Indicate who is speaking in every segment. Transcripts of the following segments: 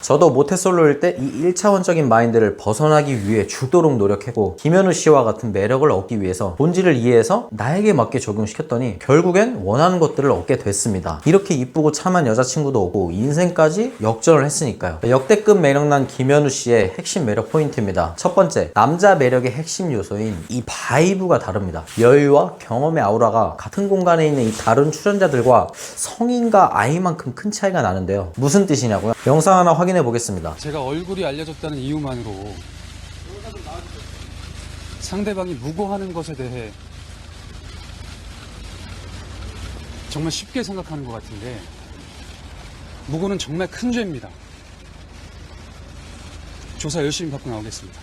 Speaker 1: 저도 모태솔로일 때 이 1차원적인 마인드를 벗어나기 위해 죽도록 노력했고 김현우 씨와 같은 매력을 얻기 위해서 본질을 이해해서 나에게 맞게 적용시켰더니 결국엔 원하는 것들을 얻게 됐습니다. 이렇게 이쁘고 참한 여자친구도 오고 인생까지 역전을 했으니까요. 역대급 매력난 김현우 씨의 핵심 매력 포인트입니다. 첫 번째, 남자 매력의 핵심 요소인 이 바이브가 다릅니다. 여유와 경험의 아우라가 같은 공간에 있는 이 다른 출연자들과 성인과 아이만큼 큰 차이가 나는데요. 무슨 뜻이냐고요? 영상 하나 확인해 보겠습니다.
Speaker 2: 제가 얼굴이 알려졌다는 이유만으로 상대방이 무고하는 것에 대해 정말 쉽게 생각하는 것 같은데 무고는 정말 큰 죄입니다. 조사 열심히 받고 나오겠습니다.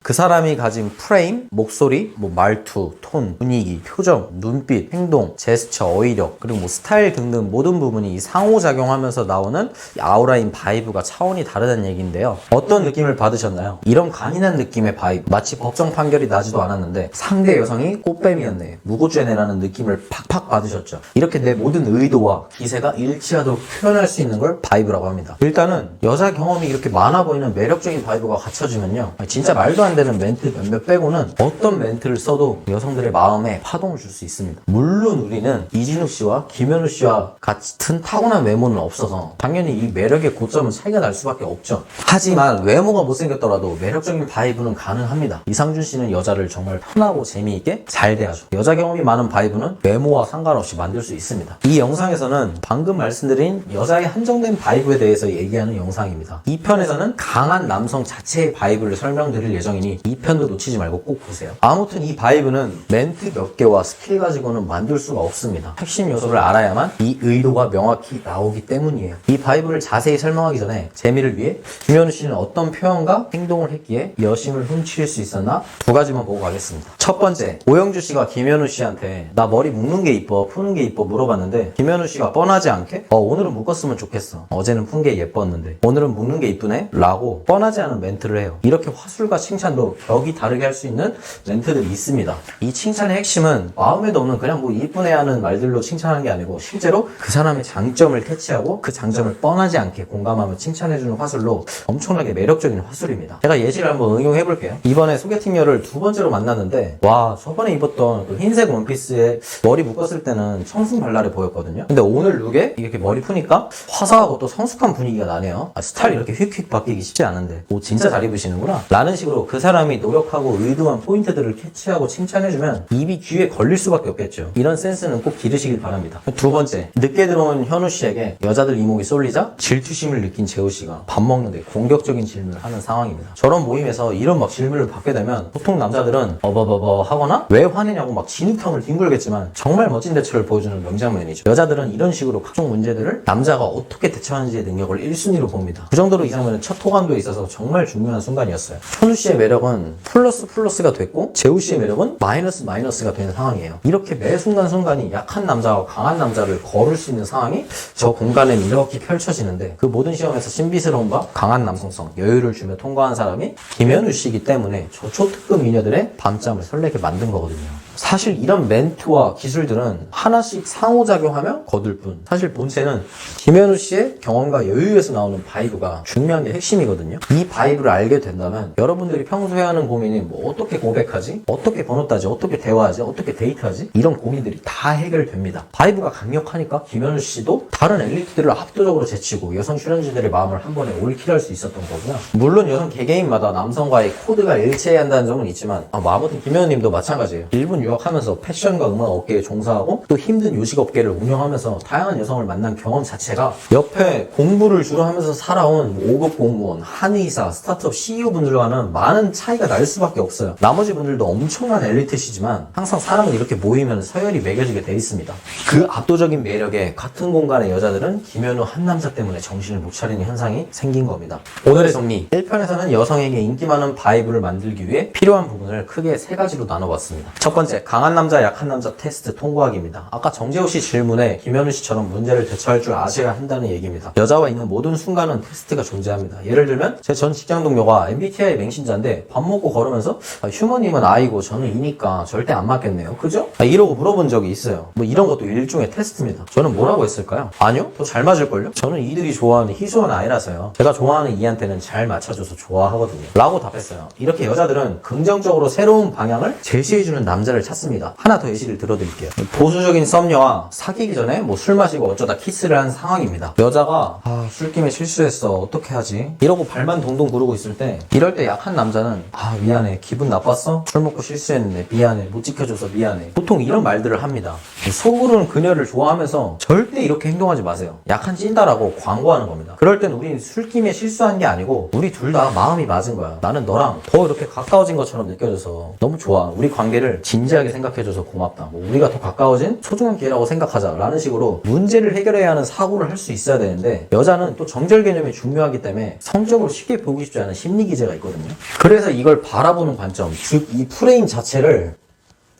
Speaker 1: 그 사람이 가진 프레임, 목소리, 말투, 톤, 분위기, 표정, 눈빛, 행동, 제스처, 어휘력, 그리고 스타일 등등 모든 부분이 이 상호작용하면서 나오는 이 아우라인 바이브가 차원이 다르다는 얘기인데요. 어떤 느낌을 받으셨나요? 이런 간인한 느낌의 바이브, 마치 법정 판결이 나지도 않았는데 상대 여성이 꽃뱀이었네, 무고죄네라는 느낌을 팍팍 받으셨죠. 이렇게 내 모든 의도와 기세가 일치하도록 표현할 수 있는 걸 바이브라고 합니다. 일단은 여자 경험이 이렇게 많아 보이는 매력적인 바이브가 갖춰지면요, 진짜 말도 안 되는 멘트 몇몇 빼고는 어떤 멘트를 써도 여성들의 마음에 파동을 줄 수 있습니다. 물론 우리는 이진욱 씨와 김현우 씨와 같은 타고난 외모는 없어서 당연히 이 매력의 고점은 차이가 날 수밖에 없죠. 하지만 외모가 못생겼더라도 매력적인 바이브는 가능합니다. 이상준 씨는 여자를 정말 편하고 재미있게 잘 대하죠. 여자 경험이 많은 바이브는 외모와 상관없이 만들 수 있습니다. 이 영상에서는 방금 말씀드린 여자의 한정된 바이브에 대해서 얘기하는 영상입니다. 이 편에서는 강한 남성 자체의 바이브를 설명드릴 예정이니 이 편도 놓치지 말고 꼭 보세요. 아무튼 이 바이브는 멘트 몇 개와 스킬 가지고는 만들 수가 없습니다. 핵심 요소를 알아야만 이 의도가 명확히 나오기 때문이에요. 이 바이브를 자세히 설명하기 전에 재미를 위해 김현우 씨는 어떤 표현과 행동을 했기에 여심을 훔칠 수 있었나 두 가지만 보고 가겠습니다. 첫 번째, 오영주 씨가 김현우 씨한테 나 머리 묶는 게 이뻐, 푸는 게 이뻐 물어봤는데 김현우 씨가 뻔하지 않게 오늘은 묶었으면 좋겠어, 어제는 푼 게 예뻤는데 오늘은 묶는 게 이쁘네 라고 뻔하지 않은 멘트를 해요. 이렇게 화술과 칭찬도 격이 다르게 할 수 있는 멘트들이 있습니다. 이 칭찬의 핵심은 마음에도 없는 그냥 이쁘네 하는 말들로 칭찬하는 게 아니고 실제로 그 사람의 장점을 캐치하고 그 장점을 뻔하지 않게 공감하며 칭찬해주는 화술로 엄청나게 매력적인 화술입니다. 제가 예시를 한번 응용해 볼게요. 이번에 소개팅녀를 두 번째로 만났는데 와, 저번에 입었던 그 흰색 원피스에 머리 묶었을 때는 청순발랄해 보였거든요. 근데 오늘 룩에 이렇게 머리 푸니까 화사하고 또 성숙한 분위기가 나네요. 스타일이 이렇게 휙휙 바뀌기 쉽지 않은데 진짜 잘 입으시는구나 라는 식으로 그 사람이 노력하고 의도한 포인트들을 캐치하고 칭찬해주면 입이 귀에 걸릴 수밖에 없겠죠. 이런 센스는 꼭 기르시길 바랍니다. 두 번째, 늦게 들어온 현우 씨에게 여자들 이목이 쏠리자 질투심을 느낀 재우 씨가 밥 먹는데 공격적인 질문을 하는 상황입니다. 저런 모임에서 이런 질문을 받게 되면 보통 남자들은 어버버버 하거나 왜 화내냐고 진흙탕을 뒹굴겠지만 정말 멋진 대처를 보여주는 명장면이죠. 여자들은 이런 식으로 각종 문제들을 남자가 어떻게 대처하는지의 능력을 1순위로 봅니다. 그 정도로 이 장면은 첫 호감도에 있어서 정말 중요한 순간이었어요. 현우 씨의 매력은 플러스가 됐고 재우 씨의 매력은 마이너스가 되는 상황이에요. 이렇게 매 순간순간이 약한 남자와 강한 남자를 거를 수 있는 상황이 저 공간에 이렇게 펼쳐지는데 그 모든 시험에서 신비스러움과 강한 남성성, 여유를 주며 통과한 사람이 김현우 씨이기 때문에 저 초특급 미녀들의 밤잠을 설레게 만든 거거든요. 사실 이런 멘트와 기술들은 하나씩 상호작용하며 거둘 뿐 사실 본체는 김현우 씨의 경험과 여유에서 나오는 바이브가 중요한 게 핵심이거든요. 이 바이브를 알게 된다면 여러분들이 평소에 하는 고민이 어떻게 고백하지? 어떻게 번호 따지? 어떻게 대화하지? 어떻게 데이트하지? 이런 고민들이 다 해결됩니다. 바이브가 강력하니까 김현우 씨도 다른 엘리트들을 압도적으로 제치고 여성 출연진들의 마음을 한 번에 올킬할 수 있었던 거고요. 물론 여성 개개인마다 남성과의 코드가 일치해야 한다는 점은 있지만 아무튼 김현우 님도 마찬가지예요. 일본 유학하면서 패션과 음악 업계에 종사하고 또 힘든 요식 업계를 운영하면서 다양한 여성을 만난 경험 자체가 옆에 공부를 주로 하면서 살아온 5급 공무원, 한의사, 스타트업 CEO 분들과는 많은 차이가 날 수밖에 없어요. 나머지 분들도 엄청난 엘리트시지만 항상 사람은 이렇게 모이면 서열이 매겨지게 돼 있습니다. 그 압도적인 매력에 같은 공간의 여자들은 김현우 한 남자 때문에 정신을 못 차리는 현상이 생긴 겁니다. 오늘의 정리, 1편에서는 여성에게 인기 많은 바이브를 만들기 위해 필요한 부분을 크게 세 가지로 나눠봤습니다. 첫 번째, 번째, 강한 남자, 약한 남자 테스트 통과하기입니다. 아까 정재호 씨 질문에 김현우 씨처럼 문제를 대처할 줄 아셔야 한다는 얘기입니다. 여자와 있는 모든 순간은 테스트가 존재합니다. 예를 들면 제 전 직장 동료가 MBTI 맹신자인데 밥 먹고 걸으면서 휴머님은 I고 저는 E니까 절대 안 맞겠네요. 그죠? 이러고 물어본 적이 있어요. 뭐 이런 것도 일종의 테스트입니다. 저는 뭐라고 했을까요? 아니요? 더 잘 맞을걸요? 저는 이들이 좋아하는 희소한 I라서요. 제가 좋아하는 E한테는 잘 맞춰줘서 좋아하거든요. 라고 답했어요. 이렇게 여자들은 긍정적으로 새로운 방향을 제시해주는 남자를 찾습니다. 하나 더 예시를 들어드릴게요. 보수적인 썸녀와 사귀기 전에 뭐 술 마시고 어쩌다 키스를 한 상황입니다. 여자가 술김에 실수했어. 어떻게 하지? 이러고 발만 동동 구르고 있을 때 이럴 때 약한 남자는 미안해. 기분 나빴어? 술 먹고 실수했는데 미안해. 못 지켜줘서 미안해. 보통 이런 말들을 합니다. 속으로는 그녀를 좋아하면서 절대 이렇게 행동하지 마세요. 약한 찐따라고 광고하는 겁니다. 그럴 땐 우린 술김에 실수한 게 아니고 우리 둘 다 마음이 맞은 거야. 나는 너랑 더 이렇게 가까워진 것처럼 느껴져서 너무 좋아. 우리 관계를 진지하게 생각해줘서 고맙다. 뭐 우리가 더 가까워진 소중한 기회라고 생각하자. 라는 식으로 문제를 해결해야 하는 사고를 할 수 있어야 되는데 여자는 또 정절 개념이 중요하기 때문에 성적으로 쉽게 보기 쉽지 않은 심리 기제가 있거든요. 그래서 이걸 바라보는 관점, 즉 이 프레임 자체를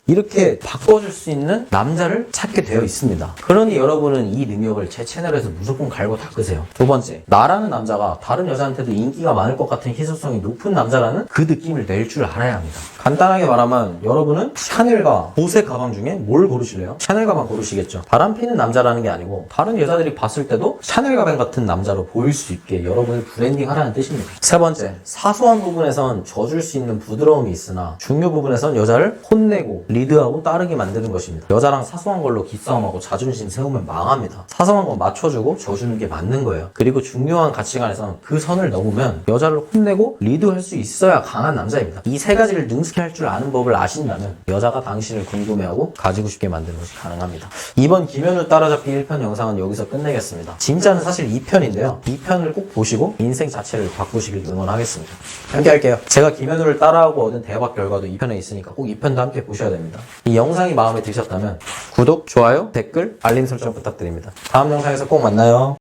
Speaker 1: 이렇게 바꿔줄 수 있는 남자를 찾게 되어 있습니다. 그러니 여러분은 이 능력을 제 채널에서 무조건 갈고 닦으세요. 두 번째, 나라는 남자가 다른 여자한테도 인기가 많을 것 같은 희소성이 높은 남자라는 그 느낌을 낼 줄 알아야 합니다. 간단하게 말하면 여러분은 샤넬과 보세 가방 중에 뭘 고르실래요? 샤넬 가방 고르시겠죠. 바람피는 남자라는 게 아니고 다른 여자들이 봤을 때도 샤넬 가방 같은 남자로 보일 수 있게 여러분을 브랜딩 하라는 뜻입니다. 세 번째, 사소한 부분에선 져줄 수 있는 부드러움이 있으나 중요 부분에선 여자를 혼내고 리드하고 따르게 만드는 것입니다. 여자랑 사소한 걸로 기싸움하고 자존심 세우면 망합니다. 사소한 건 맞춰주고 져주는 게 맞는 거예요. 그리고 중요한 가치관에선 그 선을 넘으면 여자를 혼내고 리드할 수 있어야 강한 남자입니다. 이 세 가지를 능숙히 할 줄 아는 법을 아신다면 여자가 당신을 궁금해하고 가지고 싶게 만드는 것이 가능합니다. 이번 김현우 따라잡기 1편 영상은 여기서 끝내겠습니다. 진짜는 사실 2편인데요. 2편을 꼭 보시고 인생 자체를 바꾸시길 응원하겠습니다. 함께 할게요. 제가 김현우를 따라하고 얻은 대박 결과도 2편에 있으니까 꼭 2편도 함께 보셔야 됩니다. 이 영상이 마음에 드셨다면 구독, 좋아요, 댓글, 알림 설정 부탁드립니다. 다음 영상에서 꼭 만나요.